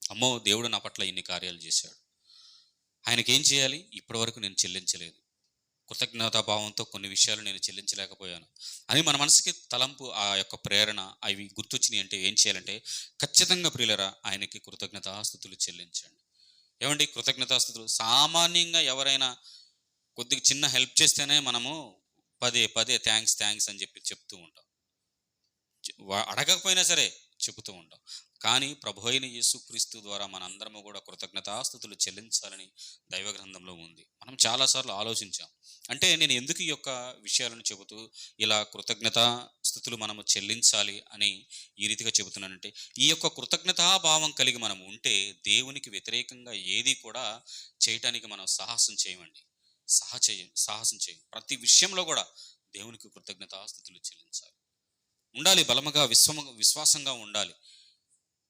అమ్మో, దేవుడు నా పట్ల ఇన్ని కార్యాలు చేశాడు, ఆయనకేం చేయాలి? ఇప్పటి వరకు నేను చెల్లించలేదు, కృతజ్ఞతాభావంతో కొన్ని విషయాలు నేను చెల్లించలేకపోయాను అని మన మనసుకి తలంపు, ఆ యొక్క ప్రేరణ అవి గుర్తొచ్చినాయి అంటే ఏం చేయాలంటే, ఖచ్చితంగా ప్రియులరా ఆయనకి కృతజ్ఞతాస్తుతులు చెల్లించండి. ఏమండి, కృతజ్ఞతాస్తుతులు సామాన్యంగా ఎవరైనా కొద్దిగా చిన్న హెల్ప్ చేస్తేనే మనము పదే థ్యాంక్స్ అని చెప్తూ ఉంటాం. అడగకపోయినా సరే చెబుతూ ఉంటాం. కానీ ప్రభు అయిన యేసుక్రీస్తు ద్వారా మనందరము కూడా కృతజ్ఞతాస్తుతులు చెల్లించాలని దైవ గ్రంథంలో ఉంది. మనం చాలాసార్లు ఆలోచించాం. అంటే నేను ఎందుకు ఈ యొక్క విషయాలను చెబుతూ ఇలా కృతజ్ఞతాస్తుతులు మనము చెల్లించాలి అని ఈ రీతిగా చెబుతున్నానంటే, ఈ యొక్క కృతజ్ఞతాభావం కలిగి మనం ఉంటే దేవునికి వ్యతిరేకంగా ఏది కూడా చేయటానికి మనం సాహసం చేయమండి. సాహసం చేయం. ప్రతి విషయంలో కూడా దేవునికి కృతజ్ఞతాస్తుతులు చెల్లించాలి. ఉండాలి, బలముగా విశ్వాసంగా ఉండాలి.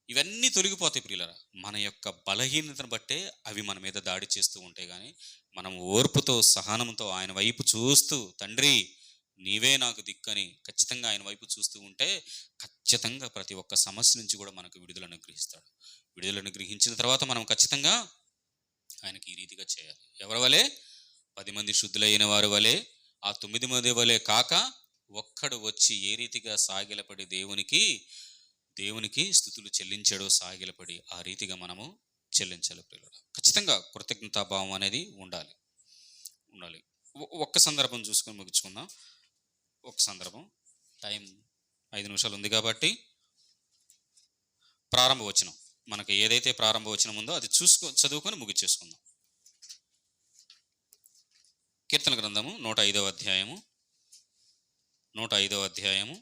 ఇవన్నీ తొలగిపోతాయి ప్రియులారా. మన యొక్క బలహీనతను బట్టే అవి మన మీద దాడి చేస్తూ ఉంటాయి. కానీ మనం ఓర్పుతో, సహనంతో ఆయన వైపు చూస్తూ, తండ్రి నీవే నాకు దిక్కని ఖచ్చితంగా ఆయన వైపు చూస్తూ ఉంటే ఖచ్చితంగా ప్రతి ఒక్క సమస్య నుంచి కూడా మనకు విడుదలను గ్రహిస్తాడు. విడుదలను గ్రహించిన తర్వాత మనం ఖచ్చితంగా ఆయనకి ఈ రీతిగా చేయాలి. ఎవరి వలె? 10 మంది శుద్ధులైన వారి వలె, ఆ 9 మంది వలె కాక ఒక్కడు వచ్చి ఏ రీతిగా సాగిలపడి దేవునికి స్తుతులు చెల్లించాడో సాగిలపడి ఆ రీతిగా మనము చెల్లించాలి. ప్రియులారా, ఖచ్చితంగా కృతజ్ఞతాభావం అనేది ఉండాలి. ఒక్క సందర్భం చూసుకొని ముగించుకుందాం. ఒక సందర్భం, టైం 5 నిమిషాలు ఉంది కాబట్టి ప్రారంభ వచనం, మనకి ఏదైతే ప్రారంభ వచనం ఉందో అది చదువుకొని ముగించేసుకుందాం. కీర్తన గ్రంథము 105వ అధ్యాయము 105వ అధ్యాయము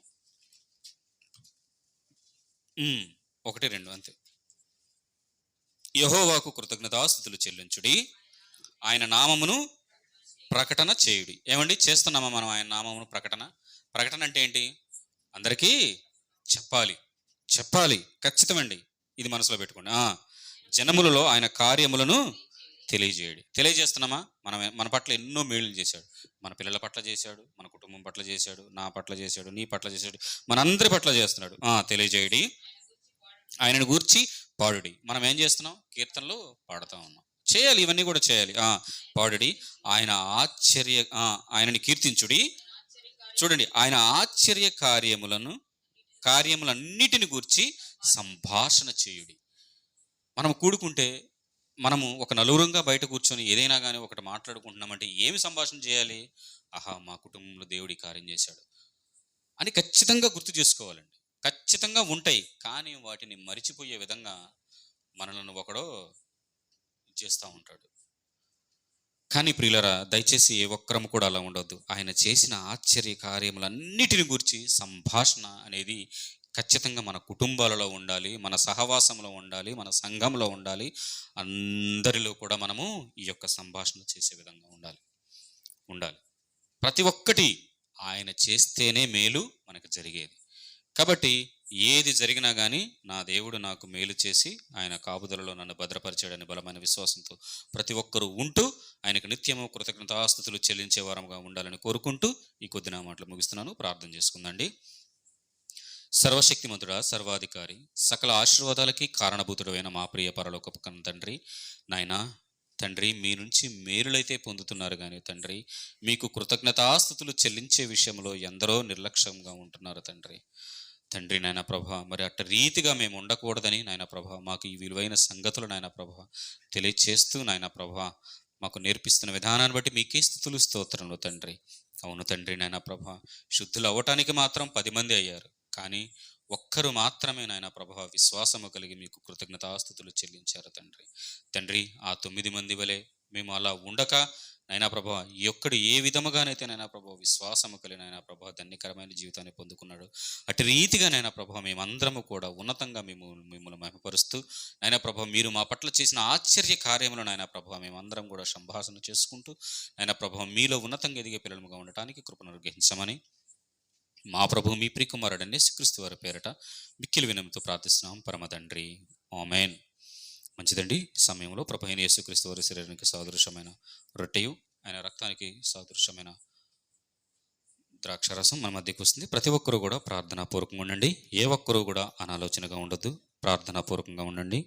1-2 అంతే. యెహోవాకు కృతజ్ఞతాస్తుతులు చెల్లించుడి, ఆయన నామమును ప్రకటన చేయుడి. ఏమండి, చేస్తున్నామా మనం ఆయన నామమును ప్రకటన అంటే ఏంటి? అందరికీ చెప్పాలి ఖచ్చితమండి. ఇది మనసులో పెట్టుకోండి. జనములలో ఆయన కార్యములను తెలియజేస్తున్నామా? మన పట్ల ఎన్నో మేలులు చేశాడు. మన పిల్లల పట్ల చేశాడు, మన కుటుంబం పట్ల చేశాడు, నా పట్ల చేశాడు, నీ పట్ల చేశాడు, మనందరి పట్ల చేస్తున్నాడు. తెలియజేయడి, ఆయనను గూర్చి పాడుడి. మనం ఏం చేస్తున్నాం? కీర్తనలు పాడుతూ ఉన్నాం. చేయాలి, ఇవన్నీ కూడా చేయాలి. పాడుడి, ఆయనని కీర్తించుడి. చూడండి, ఆయన ఆశ్చర్య కార్యములన్నిటిని గూర్చి సంభాషణ చేయుడి. మనం కూడుకుంటే, మనము ఒక నలుగురంగా బయట కూర్చొని ఏదైనా కానీ ఒకటి మాట్లాడుకుంటున్నామంటే ఏమి సంభాషణ చేయాలి? మా కుటుంబంలో దేవుడి కార్యం చేశాడు అని ఖచ్చితంగా గుర్తు చేసుకోవాలండి. ఖచ్చితంగా ఉంటాయి, కానీ వాటిని మరిచిపోయే విధంగా మనలను ఒకడో చేస్తూ ఉంటాడు. కానీ ప్రియులరా, దయచేసి ఏ ఒక్కరము కూడా అలా ఉండొద్దు. ఆయన చేసిన ఆశ్చర్య కార్యములన్నిటిని గురించి సంభాషణ అనేది ఖచ్చితంగా మన కుటుంబాలలో ఉండాలి, మన సహవాసంలో ఉండాలి, మన సంఘంలో ఉండాలి. అందరిలో కూడా మనము ఈ యొక్క సంభాషణ చేసే విధంగా ఉండాలి. ప్రతి ఒక్కటి ఆయన చేస్తేనే మేలు మనకు జరిగేది. కాబట్టి ఏది జరిగినా కానీ నా దేవుడు నాకు మేలు చేసి ఆయన కాపుదలలో నన్ను భద్రపరిచాడని బలమైన విశ్వాసంతో ప్రతి ఒక్కరూ ఉంటూ ఆయనకు నిత్యము కృతజ్ఞతాస్తుతులు చెల్లించే వారంగా ఉండాలని కోరుకుంటూ ఈ కొద్ది నా మాటలు ముగిస్తున్నాను. ప్రార్థన చేసుకుందండి. సర్వశక్తిమంతుడా, సర్వాధికారి, సకల ఆశీర్వాదాలకి కారణభూతుడైన మా ప్రియ పరలోకపు కన్న తండ్రి, నాయనా తండ్రి, మీ నుంచి మేలులైతే పొందుతున్నారు కానీ తండ్రి, మీకు కృతజ్ఞతాస్తుతులు చెల్లించే విషయంలో ఎందరో నిర్లక్ష్యంగా ఉంటున్నారు తండ్రి నాయన ప్రభా. మరి అట్ట రీతిగా మేము ఉండకూడదని నాయన ప్రభా మాకు ఈ విలువైన సంగతులు నాయన ప్రభా తెలియచేస్తూ నాయన ప్రభా మాకు నేర్పిస్తున్న విధానాన్ని బట్టి మీకే స్తుతులు స్తోత్రంలో తండ్రి. అవును తండ్రి నాయన ప్రభా, శుద్ధులు అవ్వటానికి మాత్రం 10 మంది అయ్యారు, కానీ ఒక్కరు మాత్రమే నాయన ప్రభా విశ్వాసము కలిగి మీకు కృతజ్ఞతాస్తుతులు చెల్లించారు తండ్రి. ఆ 9 మంది వలె మేము అలా ఉండక నైనా ప్రభా, ఈ ఒక్కడు ఏ విధముగానైతే నైనా ప్రభా విశ్వాసము కలిగి నైనా ప్రభా ధన్యకరమైన జీవితాన్ని పొందుకున్నాడు, అటు రీతిగా నైనా ప్రభా మేమందరము కూడా ఉన్నతంగా మిమ్మల్ని మహిమపరుస్తూ నైనా ప్రభా మీరు మా పట్ల చేసిన ఆశ్చర్య కార్యములు నైనా ప్రభా మేమందరం కూడా సంభాషణ చేసుకుంటూ నైనా ప్రభా మీలో ఉన్నతంగా ఎదిగే పిల్లలుగా ఉండటానికి కృపను అనుగ్రహించమని మా ప్రభు మీ ప్రియకుమారుడని యేసుక్రీస్తు వారి పేరట మిక్కిలి వినయంతో ప్రార్థిస్తున్నాం పరమ తండ్రి. ఆమేన్. మంచిదండి. ఈ సమయంలో ప్రభు అయిన యేసుక్రీస్తు వారి శరీరానికి సాదృశ్యమైన రొట్టెయు ఆయన రక్తానికి సాదృశ్యమైన ద్రాక్షరసం మన మధ్యకు వస్తుంది. ప్రతి ఒక్కరూ కూడా ప్రార్థనాపూర్వకంగా ఉండండి. ఏ ఒక్కరూ కూడా అనాలోచనగా ఉండొద్దు, ప్రార్థనాపూర్వకంగా ఉండండి.